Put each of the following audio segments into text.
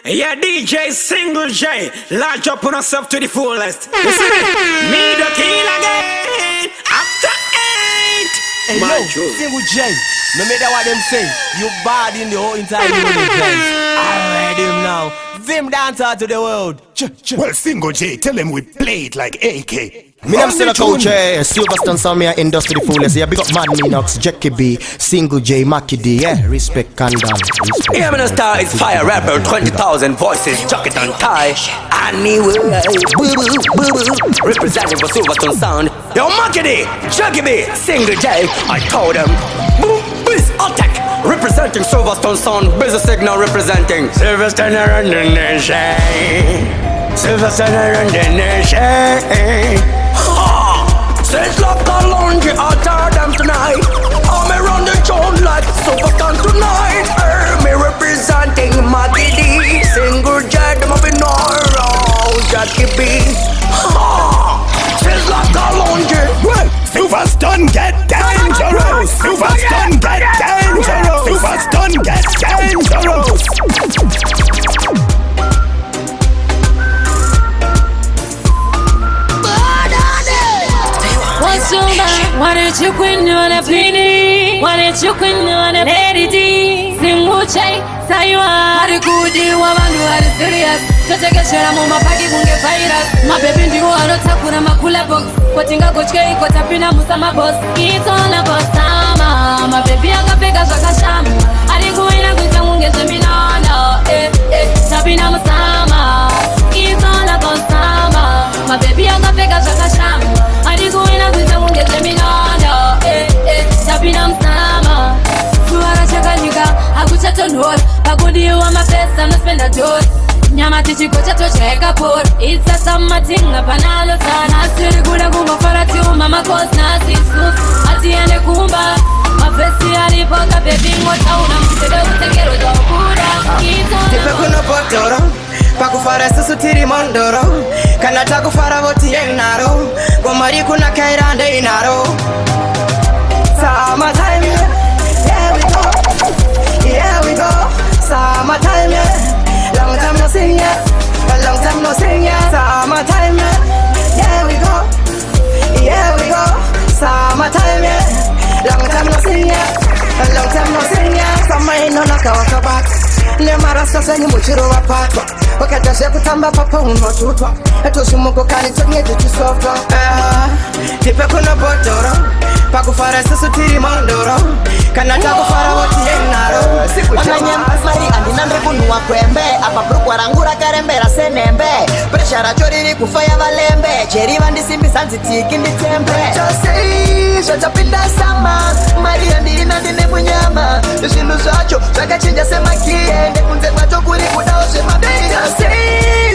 Yeah, DJ Single J, launch up on yourself to the fullest. You see me the kill again after 8. Hey yo, Single J, no matter what them say, you bad in the whole entire universe. I read him now. Zimdancehall to the world. Well, Single J, tell him we play it like AK. Me name still a coach, SilverStone, some me industry the fullest. Yeah, big up Mad Minox, Jackie B, Single J, Mackie D, yeah, respect, calm down, respect. Yeah, man, star is fire rapper, 20,000 voices, jacket and tie. Anyway, boo-boo, representing for SilverStone sound. Yo, Mackie D, Jackie B, Single J, I told them. Boom, biz, attack, representing SilverStone sound, business signal representing SilverStone around the nation. SilverStone around the nation. Says like a laundry, I'll tear them tonight. I'm around the zone like SilverStone tonight. Me representing Mackie D, Single J, them up in Noro, Jackie B. Says like a laundry. Well, SilverStone get dangerous. SilverStone get dangerous. SilverStone get dangerous. Why don't you quit on a penny? Why don't you quit on a lady? Single J, Taiwa. Hari kudi wa bandu hari serious. Chocheke shera muma pagi bunge virus. My baby ndi wano takuna makula box. Kwatinga gochke iko tapina musama boss. It's all about sama. My baby akapeka shaka shama. Hari kuina kuita munge zeminana. Tapina musama. It's all about sama. My baby akapeka shaka shama. Hari kuina kuita munge zeminana. Tapina musama. Fuara chaka nika. Akuchato nod. Pakudi wa mapesa no spend a door. Nyama tichikocha tocheka por. It's a summer thing panalo sana. Siri kula kumba fara tiu mama cause nasi sus. Ati ene kumba. Mafesi alipoka baby ngota una msebe utekero do kuda. Tipe kuno potoro. Paku fara susu tiri mondoro. Kana taku fara voti yenaro. Gomari kuna kairande inaro. Summertime, yeah we go. Here we go. Summertime, yeah. Long time no sing ya, a long time no sing ya. Summertime, yeah we go, here we go. Summertime, yeah, long time no sing ya, a long time no sing ya. Summer ain't no knock out the box. Nemara sasa ni muchiro wa patwa. Wakadashe kutamba papa unotutwa. Etoshi mungo kani tonye tutusofwa. Tipe kuna botoro. Pakufara susu tiri mondoro. Kanata kufara woti yenaro. Onanye mari andinambe kunua kwembe. Apa brukwa rangura karembera senembe. Pressure choriri kufaya valembe. Cheri vandisimbi sanzi tiki nditembe. Chose, shotapinda sama. Mari andina ndine munyama. Shindu sacho, shakachinja sema kiende. Kunze kwacho kuri kudao sema bida. Chose,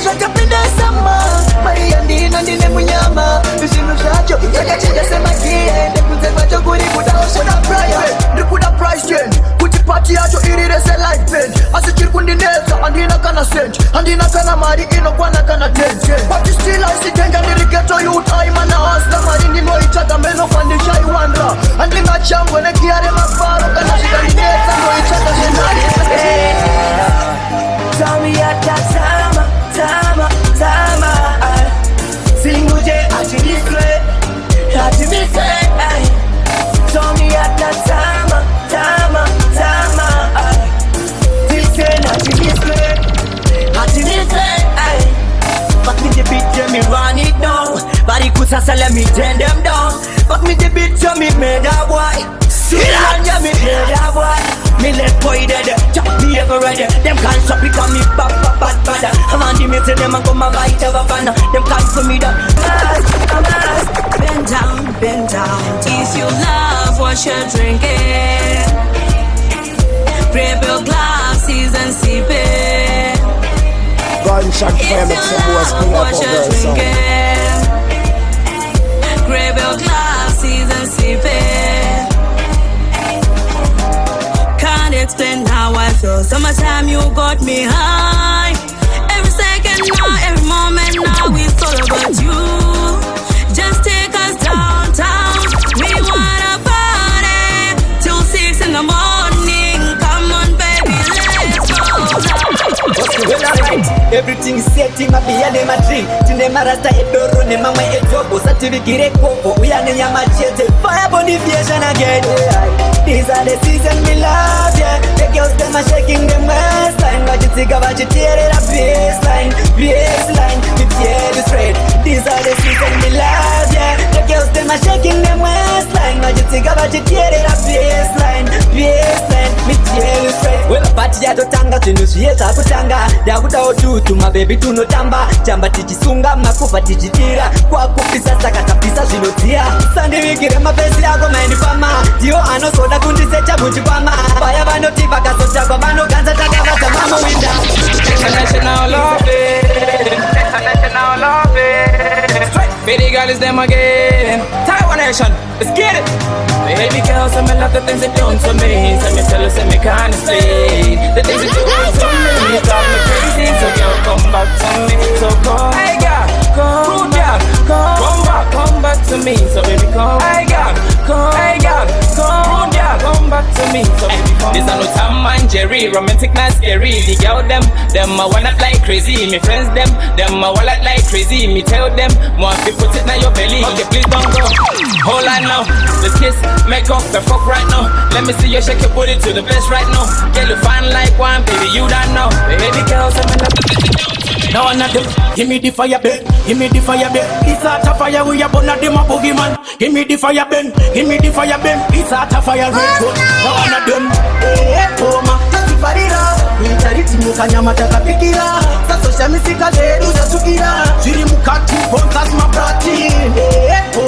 shotapinda sama. Mari andina ndine munyama. Shindu sacho, shakachinja sema kiende. Kunze kwacho kuri kudao sema bida. Ndikuda price yen. Kuti party yacho irirese light pen. Asichiri kundineza, andina kana sent. Andina kana mari ino kwana kana tent. But still I see danger nirigeto youth. I'm an hustler, mari nino ichada meno fandisha iwandra. Andinga chango ne kiare mafaro. Kana shika nineza no ichada shenari. Tami yata tama. Single J achimiswe. Tami yata tama. Tiksen achimiswe. Fuck me the beat, yeah, me run it down. Body kusa so let me turn them down. Fuck me the beat, yeah, me made a boy. Zuzuland, yeah, me made a boy. Me let boy dead, chop me ever ready. Them can't stop because me bad. I'm on the meeting, them and come and fight ever fun. Them can't for me that. I'm ass. Bend down. If you love what you're drinking, grab your glasses and sip it. Gunshot fire make some boys pull up on girls song. Grab your glasses and sip it. Can't explain how I feel. Summertime you got me high. Every second now, every moment now, it's all about you. Just take us downtown. We wanna party till 6 in the morning. Come on baby, let's go. Everything setting up here in my tree. Tine marasta edoro ne mama ejobo. Sativigire kopo uya ne nyama chete. Fire bonification again. These are the season we love, yeah. The girls them are shaking them waistline. What you think about you tear it up baseline, baseline. You tear it straight. These are the season we love, yeah. The girls them are shaking them waistline. What you think about you tear it up baseline, baseline. Me tear it straight. Well, party ya totanga tunushiyeta kutanga. Dakuta otutu my baby tunotamba. Jamba tichisunga makufa tichitira. Kwa kupisa sakatapisa zinotia. Sandi wikire mapesi yako maini fama. Dio ano soda kundisecha muchipama. Baya vanoti vakasocha kwa vano ganza takavata mamo winda. International loving, international loving. Straight for the girl is them again. Taiwa nation, let's get it. Baby girl, some love the things they done to me. So me tell you, say me can't stay. The things they do to me, drive me crazy. So girl, come back to me. So come, hey girl, come back, come back to me. So baby come, hey girl, come, hey girl, come back to me. So baby come. This a no Tom and Jerry, romantic not scary. The girl them a wanna like crazy. Me friends them a wanna like crazy. Me tell them, want to put it in your belly. Okay, please don't go. Hold on now, let's kiss, make up the fuck right now. Let me see you shake your booty to the best right now. Girl, you fine like one, baby, you don't know. Baby girl, some of the now one of them, give me the fire bed, give me the fire bed. It's out of fire, we are born of them a boogeyman. Give me the fire bed, give me the fire bed. It's out of fire, red good. Now one of them, oh ma, Farira, Witariti mukanyama takapikira. Sasosha misika zedu za tukira. Jiri mukati bonkas mabrati.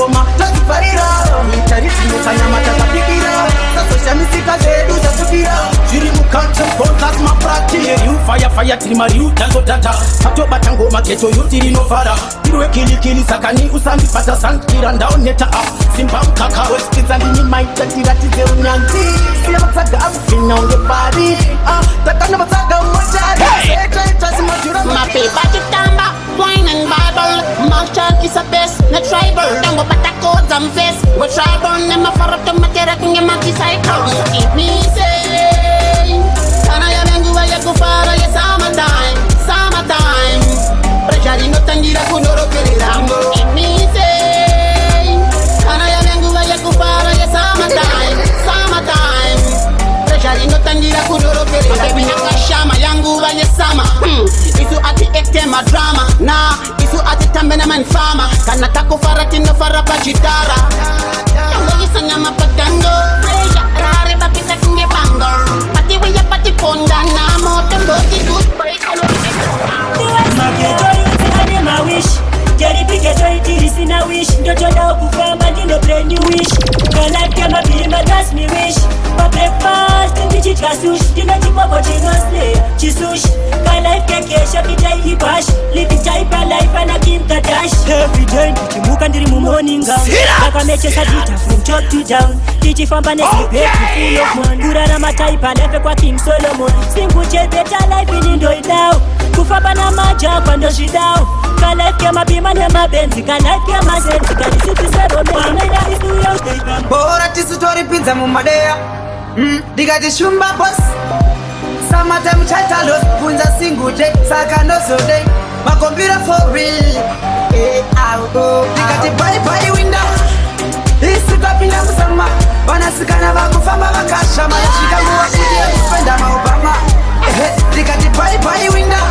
Oma, Farira, Witariti mukanyama takapikira. Sasosha misika zedu za tukira. Jiri mukati bonkas mabrati. You fire trimari you tango data. Sato batango maketo you tiri no fara. Irwe kili sakani usami pata sankira down neta up. Simba mkaka weskiza ndini maita tiratize unyanti. Sila mataga afina on your body. Takana mataga mojari. My paper to tamba, wine and Bible. Marshall is a best, not tribal. Tango bata codes and face. We tribal, nema farap to matera kunge maki cycle. Keep me safe. Kana ya mengu wa ya kufara ya summertime, summertime. Pressure no tangira kunoro kirirambo. Keep me safe. Kana ya mengu wa ya kufara ya summertime, summertime. Pressure no tangira kunoro kirirambo. Baby nakashama yangu wa ya summer. Isu ati ektema drama. Na isu ati tambe na manfama. Kana tako farati no farapa chitara. Yango yisanya mapatango. Aja rare bakita kunge bango. Pati waya pati ponda na motembo di good break. Maketo yuti ane ma wish. Jerry piketo iti sina wish. Ndoto na ukufamba ndino brand new wish. Kala kama bilima that's me wish. For breakfast ndichi chasush. Dino chipopo chino slay. Chisush. Kala keke shapita ibash. Living type of life and a Kim Kardashian. Every day ndichimuka ndiri mu morning gown. Nakameche sadita from top to down. Ndichifamba nesipe full of man. Kurara mataipa lefe kwa King Solomon. Singuche better life in ndo idao. Kufamba na maja kwa ndo shidao. Kala kama bima na mabenzi. Kala kama senzi. Kali siku sebo mena isu yote. Bora tisutori pinza mumadea. Digati shumba boss. Summertime chatalos. Punza singute. Saka no so day. My computer for real. I'll go. Digati bye window. Isukapinda kusama. Wanasikana wakufamba wakashama. Yashika muwa kudia kuspenda maubama. Digati bye window.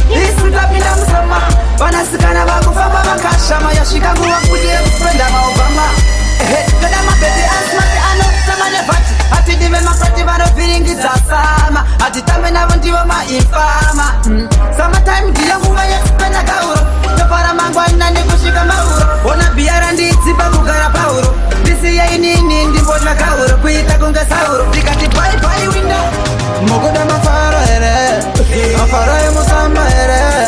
Isukapinda kusama. Wanasikana wakufamba wakashama. Yashika muwa kudia kuspenda maubama. Kada mababy asmati ano tamane fati. Ati dive mafati vano feeling itasama. Ati tame na vandiwa maifama. Summertime diya huwa ya spenda gauro. Nopara mangwa nani kushika mauro. Ona biara ndizipa kugara pauro. Disi ya inini ndibona gauro. Kuita kunga sauro. Dikati bye window. Mogoda mafara ere. Mafara ya musama ere.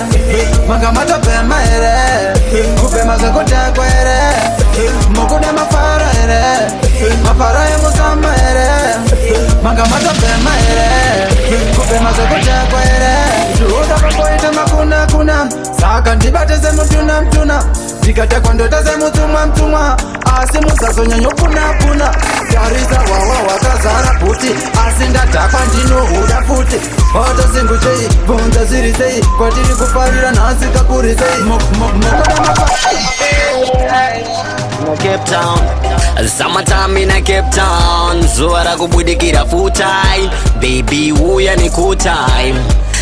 Magamata pema ere. Kupema zakota kwa ere. Mogoda mafara ere. Mafara ya musama ere. Magamata pema ere. Kupema zakota kwa ere. Juhuda papoita makuna kuna. Saka ndibate ze mtuna. Zikata kwa ndota ze mtumwa. Asi musaso nyanyo puna. tarisa wawa wakazara bhuti asi ndadhakwa ndinohuda futi watosingutei bvunza zviri sei kwatiri kufarira nhasi kakuri sei Cape Town, summertime in a Cape Town. Zuwa kubudikira full time. Baby uya ni cool time.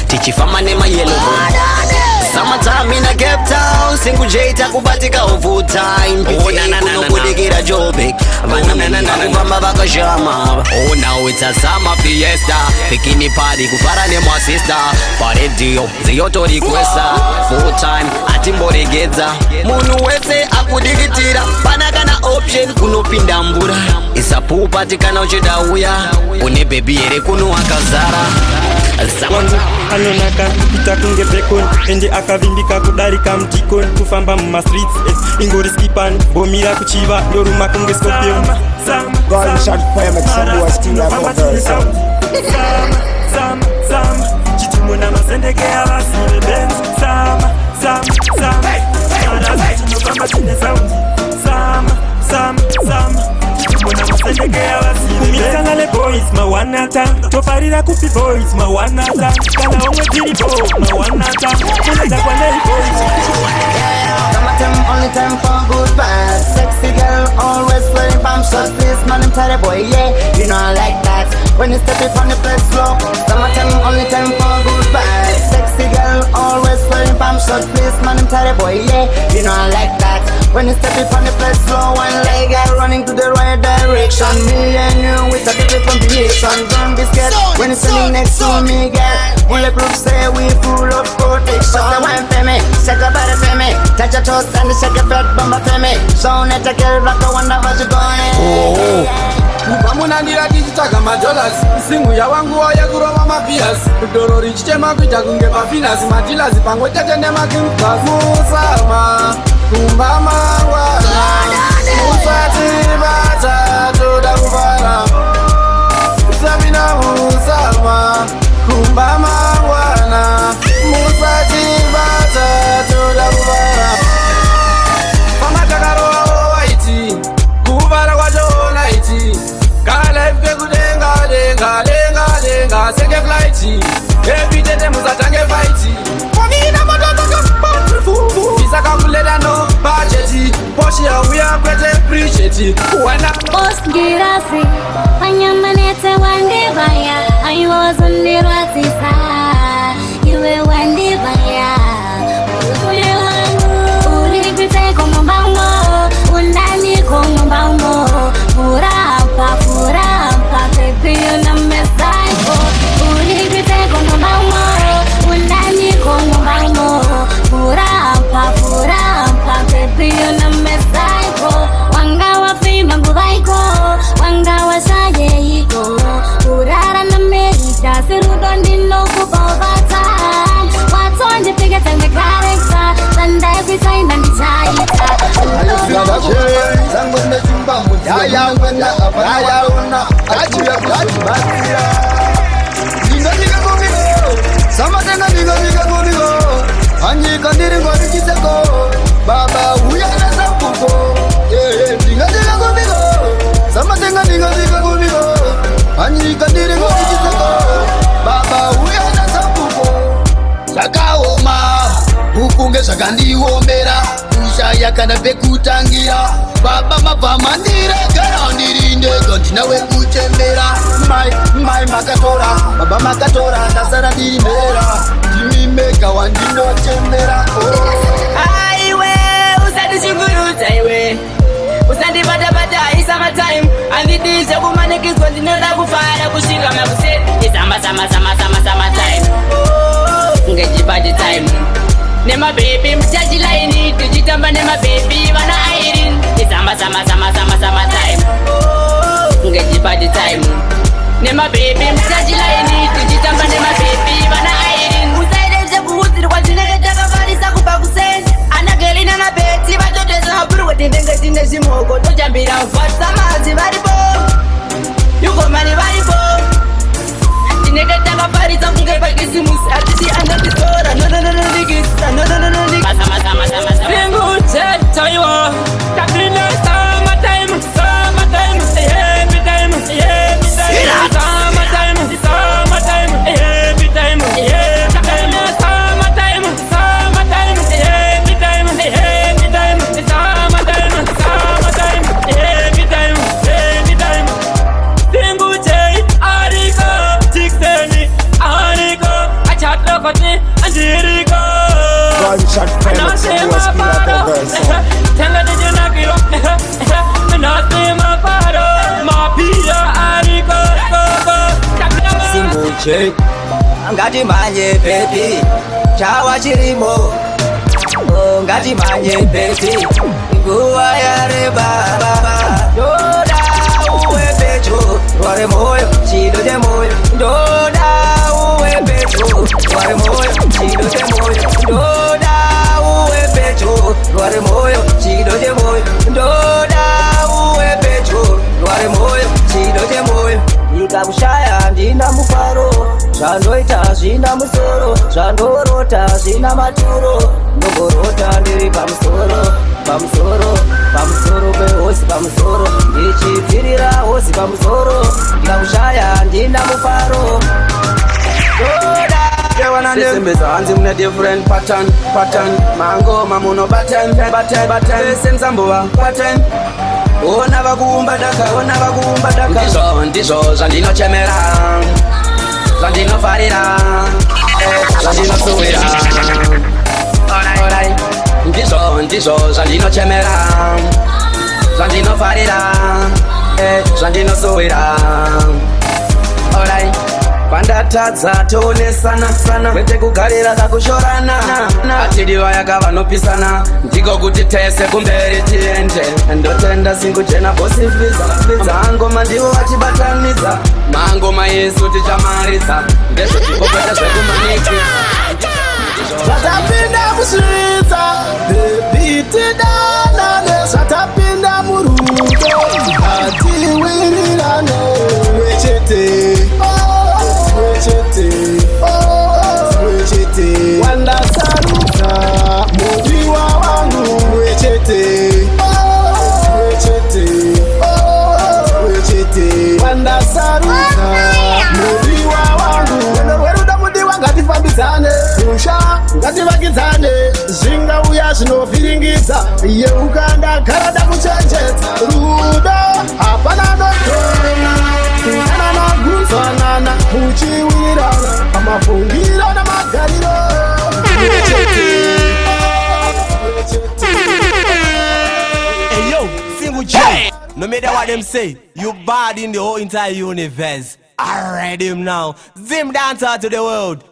Tichifama nema yellow bone. Summertime in a Cape Town. Single J takubatika full time. Oh na na na na kubudikira jobek. Kubamba baka shama. Oh now it's a summer fiesta. Bikini party kufara ne my sister. Party dio ziyoto requesta. Full time atimboregedza. Munu wese akudikitira. Panakana option kunopinda mvura. Isapupa kana uchida uya. Une baby ere kunu akazara. Anonaka kupita kunge bekon ende akavimbika kudarika mtikon kufamba muma streets ingori skipan bomira kuchiva ndoruma kunge scorpion Gunshot fire make some boys still have a verse. Sama chitumo na masendeke abasire benz sama chitumo chine sound sama kumisana le boys mawanata tofarira kupi boys mawanata kana omwe tiri bo mawanata kuneza kwa nei boys Summertime only time for good vibes. Sexy girl always wearing palm shots. This man I'm tired boy, yeah, you know I like that. When you step it on the place slow. Summertime only time for good vibes. Sexy girl always wearing palm shots. This man I'm tired boy, yeah, you know I like that. When you step it on the place slow, one leg out running to the right direction. Me and you with a different combination. Don't be scared when you're standing next to me, girl. Bulletproof say we full of protection. Say one for me, shake your body for me, touch your toes and shake your fat bumper for me. So net a girl rock, I wonder what you going. Mupamuna ndira tichitsvaga madollars singu yawangu wauya kurova mapias doro richitema kuita kunge mafinas madilas pangwe tete nemakimfas musama kumba mangwana musati bata toda kuvara sabina musama kumba mangwana musati bata toda kuvara pamatakarova waiti kuvara kwachoona iti kalife kudenga denga denga denga senge flighti epitete musatange fighti komina mototoka isaka kuleda no budgeti poshi auya kwete appreciate wana osgirasi anyamanete wandibaya aiwozundirwatisa iwe wandibaya uripite komombango undani komombango furapa baby una mesaiko uripite komombango undani komombango furapa baby una mesaiko wanga wafima nguvaiko wanga wasayeiko urara na merita sirudo ndino kubovata watonje piga tenge karekta sandai kuitaina ndichaita zangu nimechumba mujaya una achuya kusubatia ninga kumigo samatenga ninga kumigo anyika ndiri ngori kiseko baba uya na sampuko ninga kumigo samatenga ninga kumigo anyika ndiri ngori kiseko baba uya na sampuko zvakaoma ukunge zvakandiomera ushaya kana pekutangira baba mabva mandira gara ndirindega ndina wekuchembera mai makatora baba makatora ndasara ndiri mhera ndimi mega wandinochembera aiwe usandishungurudza iwe usandibata-bata isama-time andidizve kumanikidzwa ndinoda kufara kusvika makuseti izama-time ngejipati time nemabhebi mutachilaini tichitamba nemabhebi vana airin izama-time ngejipati time nemabhebi mutachilaini tichitamba nemabhebi vana airin usaide zvekuudzirwa zvinenge takafarisa kubva kuseni anagelina nabeti vatoteza mabhururu tindenge tine zvimoko tojambira mvatsamazi varipo yugomani varipo tinenge takafarisa kunge pakisimusi atiti anotizora nonononodikisa Taiwa, Summertime, Che ngati manye baby chawa chirimo ngati manye baby nguwa yareba ndoda uwe pecho ware moyo chido de moyo ndoda uwe pecho ware moyo chido de moyo ndoda uwe pecho ware moyo chido de moyo ndoda uwe pecho ware moyo chido de moyo ndikakushaya ndina mufaro zvandoita zvina musoro zvandorota zvina maturo ndogorota ndiri pamusoro pamusoro pamusoro pehosi pamusoro ndichipfirira hosi pamusoro ndikakushaya ndina mufaro Sembeza hanzi mune different pattern mango mamuno button senzambowa pattern ona vakuumba daka ndizvo zvandinochemera zvandinofarira zvandinosuwira ndizvo zvandinochemera zvandinofarira zvandinosuwira pandatadza toonesana kwete kugarira kakushorana atidiwa yakavanopisana ndiko kuti tese kumberi tiende ndotenda singuchena bosifiza mangoma ndivo vachibatanidza mangoma yesu tichamaridza ndezvechikopeta zvekumaniki zvatapinda kusvitsa bebitidanane zvatapinda murudo atiwirirane wechete wandasarudza mudiwa wangu wechete wandasarudza mudiwa wangu wendo rweruda mudiwa ngatifambidzane rusha ngativakidzane zvingauya zvinovhiringidza iye ukandagara dakuchenjedza rudo hapana notona kana nagunzwanana muchiwirana pamafungiro namagariro Hey yo, single J. No matter what them say, you bad in the whole entire universe. I read him now. Zimdancehall to the world.